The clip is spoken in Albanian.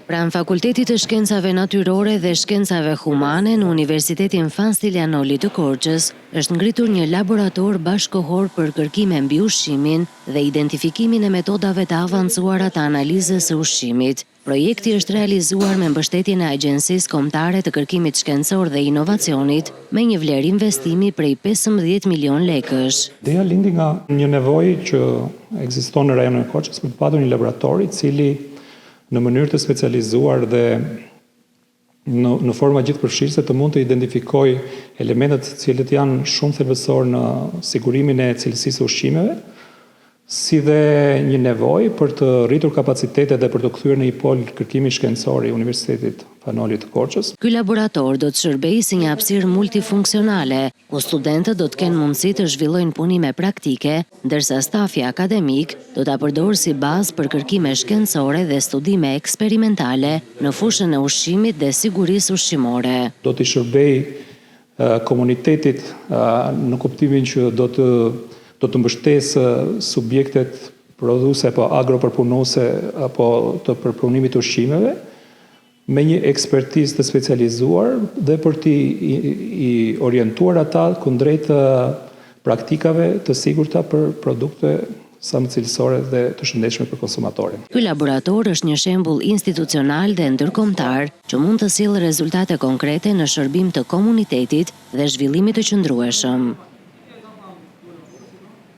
Pranë Fakultetit të Shkencave Natyrore dhe Shkencave Humane në Universitetin Fanstilianoli të Korçës është ngritur një laborator bashkëkohor për kërkime mbi ushqimin dhe identifikimin e metodave të avancuara të analizës së ushqimit. Projekti është realizuar me mbështetjen e Agjencisë Kombëtare të Kërkimit Shkencor dhe Inovacionit me një vlerë investimi prej 15 milion lekësh. Ideja lindi nga një nevojë që ekziston në rajonin e Korçës për të patur një laborator i cili në mënyrë të specializuar dhe në forma gjithëpërfshirëse të mund të identifikoj elementet të cilët janë shumë thelbësor në sigurimin e cilësisë së ushqimeve, si dhe një nevojë për të rritur kapacitetet dhe për të kthyer në një pol kërkimi shkencor i Universitetit Fanoli të Korçës. Ky laborator do të shërbejë si një hapësirë multifunksionale, ku studentët do të kenë mundësi të zhvillojnë punime praktike, ndërsa stafi akademik do ta përdorë si bazë për kërkime shkencore dhe studime eksperimentale në fushën e ushqimit dhe sigurisë ushqimore. Do të shërbejë komunitetit në kuptimin që do të mbështesë subjektet prodhuese apo agropërpunuese apo të përpunimit të ushqimeve me një ekspertizë të specializuar dhe për t'i orientuar ata kundrejt praktikave të sigurta për produkte sa më cilësore dhe të shëndetshme për konsumatorin. Ky laborator është një shembull institucional dhe ndërkombëtar që mund të sjellë rezultate konkrete në shërbim të komunitetit dhe zhvillimit të qëndrueshëm.